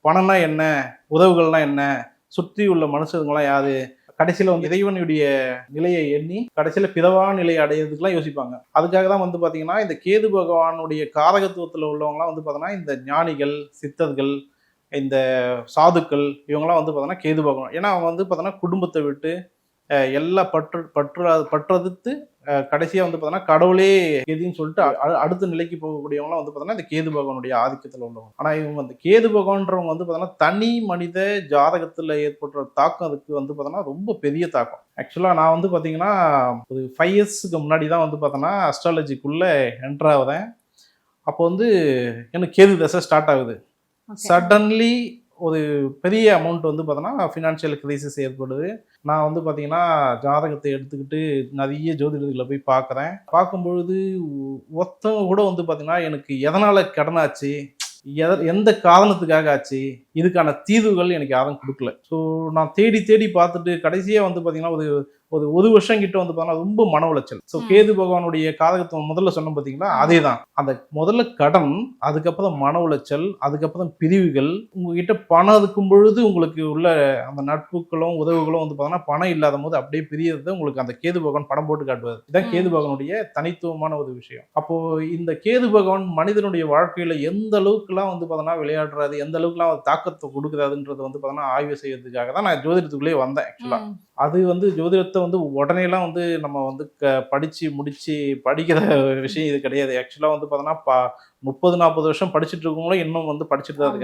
பணம்னா என்ன, உறவுகள்னா என்ன, சுற்றி உள்ள மனுஷங்களாம் யாரு, கடைசியில வந்து இறைவனுடைய நிலையை எண்ணி கடைசியில பிறவா நிலையை அடையிறதுக்குலாம் யோசிப்பாங்க. அதுக்காக தான் வந்து பார்த்தீங்கன்னா, இந்த கேது பகவானுடைய காரகத்துவத்துல உள்ளவங்கலாம் வந்து பார்த்தீங்கன்னா, இந்த ஞானிகள், சித்தர்கள், இந்த சாதுக்கள் இவங்கலாம் வந்து பார்த்தீங்கன்னா கேது பகவான். ஏன்னா அவங்க வந்து பார்த்தீங்கன்னா குடும்பத்த விட்டு எல்லா பற்றறுத்து கடைசியா வந்து பார்த்தீங்கன்னா கடவுளே கெதின்னு சொல்லிட்டு அடுத்த நிலைக்கு போகக்கூடியவங்களாம் வந்து பார்த்தீங்கன்னா இந்த கேது பகவானுடைய ஆதிக்கத்தில் உள்ளவங்க. ஆனா இவங்க அந்த கேது பகவான்றவங்க வந்து பார்த்தீங்கன்னா தனி மனித ஜாதகத்துல ஏற்படுற தாக்கம் அதுக்கு வந்து பார்த்தீங்கன்னா ரொம்ப பெரிய தாக்கம். ஆக்சுவலா நான் வந்து பார்த்தீங்கன்னா ஒரு 5 இயர்ஸ்க்கு முன்னாடி தான் வந்து பார்த்தோன்னா அஸ்ட்ராலஜிக்குள்ள என்டர் ஆகுறேன். அப்போ வந்து எனக்கு கேது தசை ஸ்டார்ட் ஆகுது. சடன்லி ஒரு பெரிய அமௌண்ட் வந்து பார்த்தோன்னா ஃபினான்ஷியல் கிரைசிஸ் ஏற்படுது. நான் வந்து பார்த்தீங்கன்னா ஜாதகத்தை எடுத்துக்கிட்டு நிறைய ஜோதிடர்களை போய் பார்க்குறேன். பார்க்கும்பொழுது ஒருத்தவங்க கூட வந்து பார்த்தீங்கன்னா எனக்கு எதனால் கடன் ஆச்சு, எந்த காரணத்துக்காக ஆச்சு, இதுக்கான தீர்வுகள் எனக்கு யாரும் கொடுக்கல. ஸோ நான் தேடி தேடி பார்த்துட்டு கடைசியாக வந்து பார்த்தீங்கன்னா ஒரு ஒரு வருஷம் கிட்ட வந்து பார்த்தீங்கன்னா ரொம்ப மன உளைச்சல். ஸோ கேது பகவானுடைய காரகத்துவம் முதல்ல சொன்னோம் பார்த்தீங்களா, அதே தான். அந்த முதல்ல கடன், அதுக்கப்புறம் மன உளைச்சல், அதுக்கப்புறம் பிரிவுகள். உங்ககிட்ட பணம் இருக்கும் பொழுது உங்களுக்கு உள்ள அந்த நட்புகளும் உறவுகளும் வந்து பார்த்தீங்கன்னா பணம் இல்லாத போது அப்படியே பிரியறது உங்களுக்கு அந்த கேது பகவான் படம் போட்டு காட்டுவார். இதுதான் கேது பகவானுடைய தனித்துவமான ஒரு விஷயம். அப்போ இந்த கேது பகவான் மனிதனுடைய வாழ்க்கையில எந்த அளவுக்குலாம் வந்து பார்த்தீங்கன்னா விளையாடுறாரு, எந்த அளவுக்குலாம் ஒரு தாக்கத்தை கொடுக்குறாருன்றது வந்து பார்த்தீங்கன்னா ஆய்வு செய்யறதுக்காக தான் நான் ஜோதிடத்துக்குள்ளேயே வந்தேன். ஆக்சுவலா அது வந்து ஜோதிடத்தை வந்து உடனேலாம் வந்து நம்ம வந்து படிச்சு முடிச்சு படிக்கிற விஷயம் இது கிடையாது. ஆக்சுவலா வந்து பார்த்தோன்னா 30-40 வருஷம் படிச்சுட்டு இருக்கவங்களும் இன்னும் வந்து படிச்சுட்டு தான் இருக்காங்க.